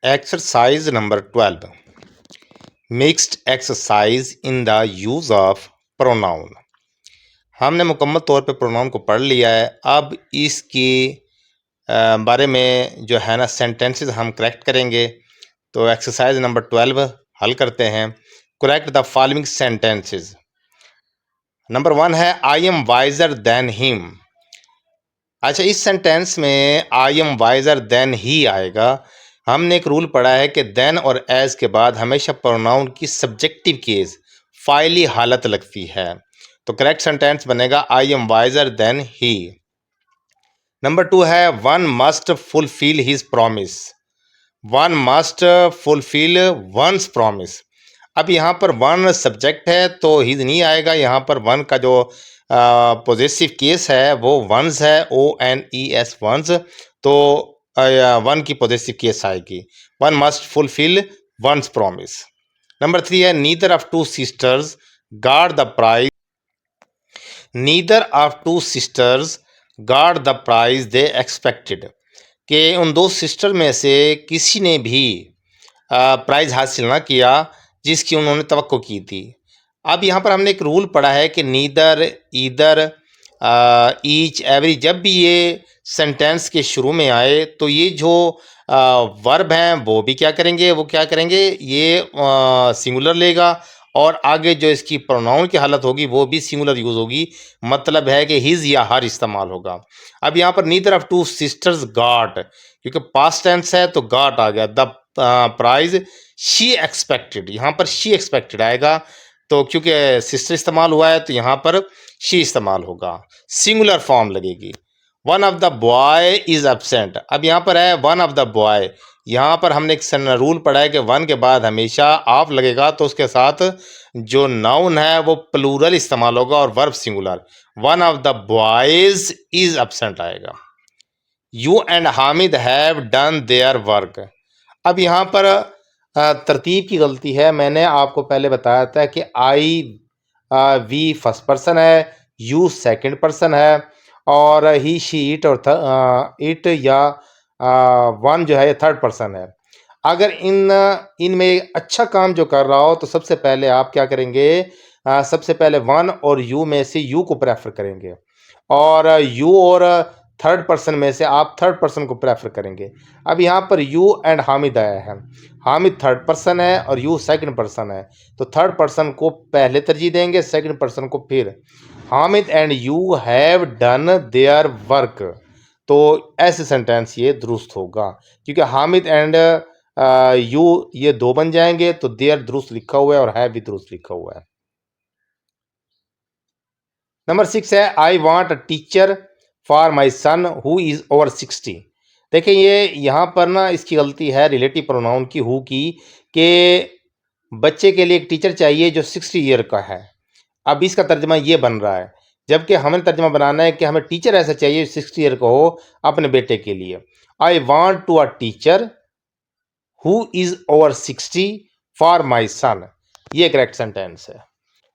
Exercise number 12. Mixed exercise in the use of pronoun. हमने मुकम्मल तौर पे प्रोनाउन को पढ़ लिया है। अब इसकी बारे में जो है ना सेंटेंसेस हम करेक्ट करेंगे। तो एक्सरसाइज नंबर 12 हल करते हैं। Correct the following sentences. Number 1 है I am wiser than him. अच्छा, इस सेंटेंस में I am wiser than he आएगा। हमने एक रूल पढ़ा है कि देन और एज के बाद हमेशा प्रोनाउन की सब्जेक्टिव केस फाइली हालत लगती है। तो करेक्ट सेंटेंस बनेगा I am wiser than he. Number 2 है one must fulfil his promise. One must fulfil one's promise. अब यहाँ पर वन सब्जेक्ट है तो हिज नहीं आएगा। यहाँ पर वन का जो पोजेसिव केस है वो वंस है, ONES वंस। तो वन की पोजेसिव केस आएगी। One must fulfil one's promise. Number 3 है neither of two sisters guard the prize. Neither of two sisters guard the prize they expected. कि उन दो सिस्टर में से किसी ने भी प्राइज हासिल ना किया जिसकी उन्होंने तवक्को की थी। अब यहाँ पर हमने एक रूल पढ़ा है कि नीदर, ईदर, ईच, एवरी, जब भी ये सेंटेंस के शुरू में आए तो ये जो वर्ब हैं वो भी क्या करेंगे, ये सिंगुलर लेगा और आगे जो इसकी प्रोनाउन की हालत होगी वो भी सिंगुलर यूज़ होगी। मतलब है कि हिज या हर इस्तेमाल होगा। अब यहाँ पर neither of two sisters got, क्योंकि पास्ट टेंस है तो गॉट आ गया। द प्राइज शी एक्सपेक्टेड, यहाँ पर शी एक्सपेक्टेड आएगा। तो क्योंकि सिस्टर इस्तेमाल हुआ है तो यहाँ पर शी इस्तेमाल होगा, सिंगुलर फॉर्म लगेगी। One of the boy is absent. अब यहाँ पर है वन ऑफ द बॉय। यहाँ पर हमने एक रूल पढ़ा है कि वन के बाद हमेशा ऑफ लगेगा तो उसके साथ जो नाउन है वो प्लूरल इस्तेमाल होगा और verb singular. One of the boys is absent आएगा। You and Hamid have done their work. अब यहाँ पर तरतीब की गलती है। मैंने आपको पहले बताया था कि आई वी फर्स्ट पर्सन है, यू सेकंड पर्सन है और ही शी इट और इट या वन जो है थर्ड पर्सन है। अगर इनमें अच्छा काम जो कर रहा हो तो सबसे पहले आप क्या करेंगे, सबसे पहले वन और यू में से यू को प्रेफर करेंगे और यू और थर्ड पर्सन में से आप थर्ड पर्सन को प्रेफर करेंगे। अब यहाँ पर यू एंड हामिद आया है। हामिद थर्ड पर्सन है और यू सेकंड पर्सन है तो थर्ड पर्सन को पहले तरजीह देंगे, सेकंड पर्सन को फिर। Hamid and you have done their work. तो ऐसे सेंटेंस ये दुरुस्त होगा क्योंकि हामिद एंड यू ये दो बन जाएंगे तो देयर दुरुस्त लिखा हुआ है और हैव भी दुरुस्त लिखा हुआ है। नंबर 6 है I want a teacher for my son who is over 60। देखिए ये यहाँ पर ना इसकी गलती है रिलेटिव प्रोनाउन की, हु की, कि बच्चे के लिए एक टीचर चाहिए जो 60 ईयर का है। अब इसका तर्जमा ये बन रहा है, जबकि हमें तर्जमा बनाना है कि हमें टीचर ऐसा चाहिए 60 ईयर का हो अपने बेटे के लिए। I want to a teacher who is over 60 for my son. ये करेक्ट सेंटेंस है।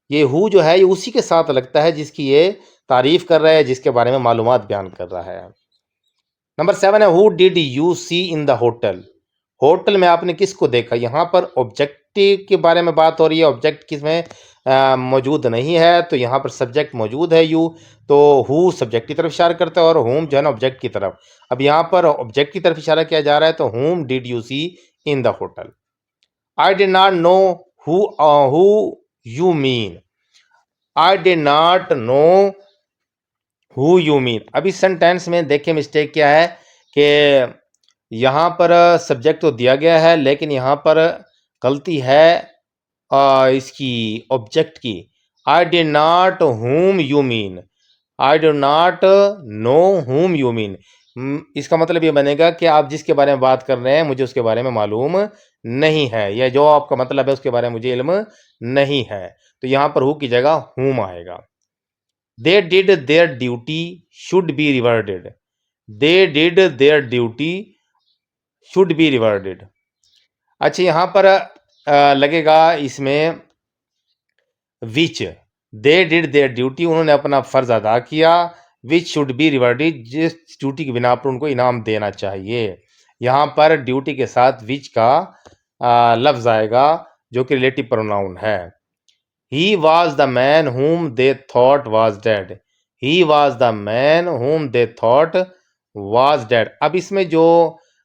ये हु जो है ये उसी के साथ लगता है जिसकी ये तारीफ कर रहा है, जिसके बारे में मालूमात बयान कर रहा है। नंबर 7 है who did you see in the hotel. Hotel में आपने किसको देखा। यहाँ पर ऑब्जेक्टिव के बारे में बात हो रही है। ऑब्जेक्ट किसमें मौजूद नहीं है तो यहाँ पर सब्जेक्ट मौजूद है यू, तो हु सब्जेक्ट की तरफ इशारा करता है और होम जो है ना ऑब्जेक्ट की तरफ। अब यहाँ पर ऑब्जेक्ट की तरफ इशारा किया जा रहा है तो whom did you see in the hotel. I did not know who you mean. I did not know who you mean. अब इस सेंटेंस में देखिए मिस्टेक क्या है कि यहाँ पर सब्जेक्ट तो दिया गया है लेकिन यहाँ पर गलती है इसकी ऑब्जेक्ट की। आई did not whom you mean. I do not know whom you mean. इसका मतलब ये बनेगा कि आप जिसके बारे में बात कर रहे हैं मुझे उसके बारे में मालूम नहीं है, या जो आपका मतलब है उसके बारे में मुझे इल्म नहीं है। तो यहाँ पर हु की जगह हुम आएगा। They did there duty should be rewarded. They did there duty should be rewarded. अच्छा, यहाँ पर लगेगा इसमें विच। दे डिड देयर ड्यूटी, उन्होंने अपना फर्ज अदा किया। विच शुड बी रिवार्डेड, जिस ड्यूटी की बिना पर उनको इनाम देना चाहिए। यहाँ पर ड्यूटी के साथ विच का लफ्ज आएगा जो कि रिलेटिव प्रोनाउन है। He was the man whom they thought was dead. He was the man whom they thought was dead. अब इसमें जो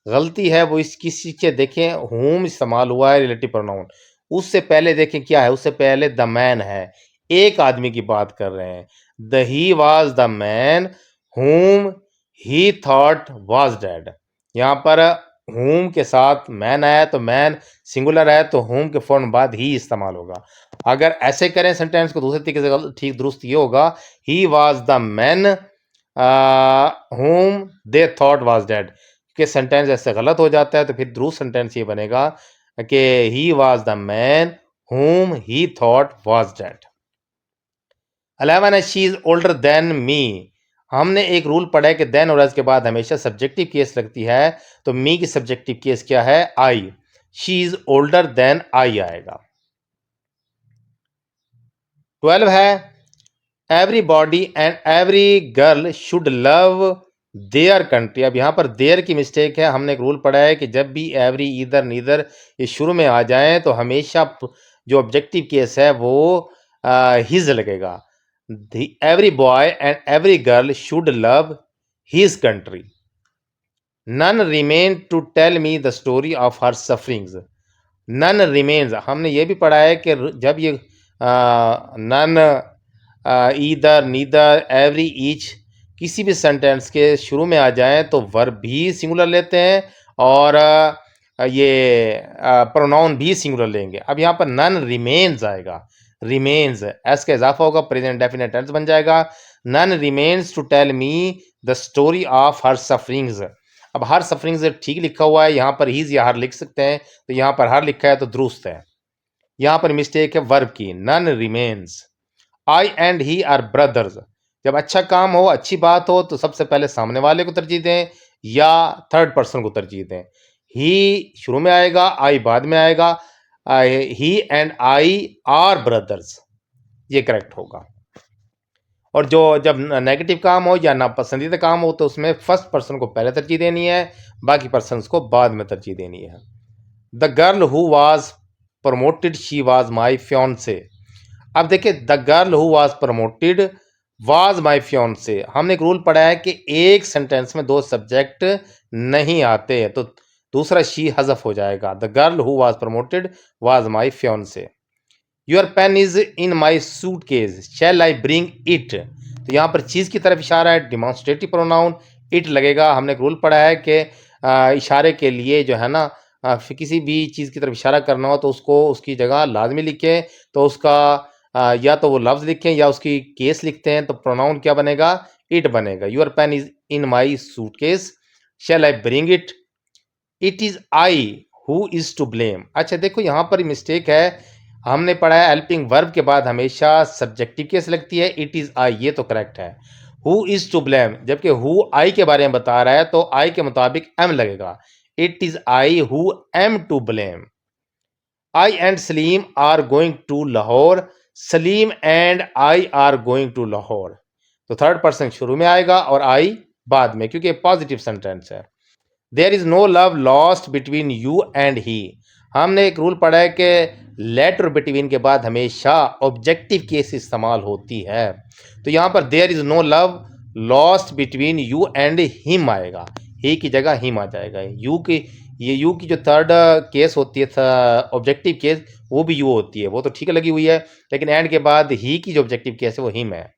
गलती है वो इस किस चीज से देखें, whom इस्तेमाल हुआ है रिलेटिव प्रोनाउन। उससे पहले देखें क्या है, उससे पहले द मैन है, एक आदमी की बात कर रहे हैं। The he was the man whom he thought was dead। यहाँ पर whom के साथ मैन आया तो मैन सिंगुलर है तो whom के फौरन बाद ही इस्तेमाल होगा। अगर ऐसे करें सेंटेंस को दूसरे तरीके से ठीक दुरुस्त ये होगा, he was the man whom they thought was dead। कि सेंटेंस ऐसे गलत हो जाता है तो फिर दुरुस्त सेंटेंस ये बनेगा कि he was the man whom he thought was dead। 11 है she is older than me. हमने एक रूल पढ़ा है कि देन और एज के बाद हमेशा सब्जेक्टिव केस लगती है, तो मी की सब्जेक्टिव केस क्या है, I. She is older than I आएगा। 12 है everybody and every girl should love their country. अब यहाँ पर देयर की मिस्टेक है। हमने एक रूल पढ़ा है कि जब भी एवरी, ईदर, नीदर ये शुरू में आ जाएं तो हमेशा जो ऑब्जेक्टिव केस है वो हिज लगेगा। Every boy and every girl should love his country. None remain to tell me the story of her sufferings. None remains, हमने ये भी पढ़ा है कि जब ये none, either, neither, every, each किसी भी सेंटेंस के शुरू में आ जाए तो वर्ब भी सिंगुलर लेते हैं और ये प्रोनाउन भी सिंगुलर लेंगे। अब यहाँ पर नन रिमेन्स आएगा, रिमेन्स एस का इजाफा होगा, प्रेजेंट डेफिनेट टेंस बन जाएगा। None remains to tell me the story of her sufferings. अब हर सफरिंग्स ठीक लिखा हुआ है, यहाँ पर हीज या हर लिख सकते हैं, तो यहाँ पर हर लिखा है तो दुरुस्त है। यहाँ पर मिस्टेक है वर्ब की, none remains. I and he are brothers. जब अच्छा काम हो, अच्छी बात हो तो सबसे पहले सामने वाले को तरजीह दें या थर्ड पर्सन को तरजीह दें। ही शुरू में आएगा, आई बाद में आएगा। ही एंड आई आर ब्रदर्स, ये करेक्ट होगा। और जो जब नेगेटिव काम हो या नापसंदीदा काम हो तो उसमें फर्स्ट पर्सन को पहले तरजीह देनी है, बाकी पर्सन को बाद में तरजीह देनी है। The girl who was promoted she was my fiancee. अब देखिए, the girl who was promoted was my fiancee. हमने एक रूल पढ़ा है कि एक सेंटेंस में दो सब्जेक्ट नहीं आते, तो दूसरा शी हज़फ हो जाएगा। The girl who was promoted was my fiancee. Your pen is in my suitcase shall I bring it. तो यहाँ पर चीज़ की तरफ इशारा है, डिमॉन्स्ट्रेटिव प्रोनाउन इट लगेगा। हमने एक रूल पढ़ा है कि इशारे के लिए जो है ना, किसी भी चीज़ की तरफ इशारा करना हो तो उसको उसकी जगह लाजमी लिखें, तो उसका या तो वो लफ्ज़ लिखें या उसकी केस लिखते हैं, तो प्रोनाउन क्या बनेगा, इट बनेगा। Your pen is in my suitcase shall I bring it, it is I who is to blame. अच्छा देखो, यहाँ पर मिस्टेक है। हमने पढ़ा है हेल्पिंग वर्ब के बाद हमेशा सब्जेक्टिव केस लगती है, इट इज़ आई, ये तो करेक्ट है। हु इज़ टू ब्लेम, जबकि हु आई के बारे में बता रहा है तो आई के मुताबिक एम लगेगा। It is I who am to blame. I and Salim are going to Lahore, Salim and I are going to Lahore. तो थर्ड पर्सन शुरू में आएगा और आई बाद में, क्योंकि पॉजिटिव सेंटेंस है। There is no love lost between you and he. हमने एक रूल पढ़ा है कि लेटर बिटवीन के बाद हमेशा ऑब्जेक्टिव केस इस्तेमाल होती है, तो यहाँ पर there is no love lost between you and him आएगा, ही की जगह हिम आ जाएगा। यू की, ये यू की जो थर्ड केस होती है ऑब्जेक्टिव केस, वो भी यू होती है, वो तो ठीक लगी हुई है, लेकिन एंड के बाद ही की जो ऑब्जेक्टिव केस है वो हिम है।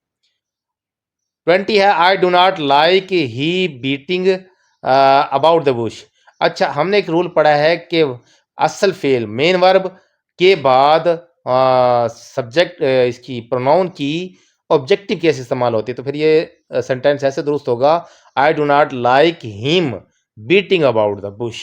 20 है I do not like he beating about the Bush. अच्छा, हमने एक रूल पढ़ा है कि असल फेल मेन वर्ब के बाद सब्जेक्ट इसकी प्रोनाउन की ऑब्जेक्टिव केस इस्तेमाल होती है, तो फिर ये सेंटेंस ऐसे दुरुस्त होगा, I do not like him beating about the Bush.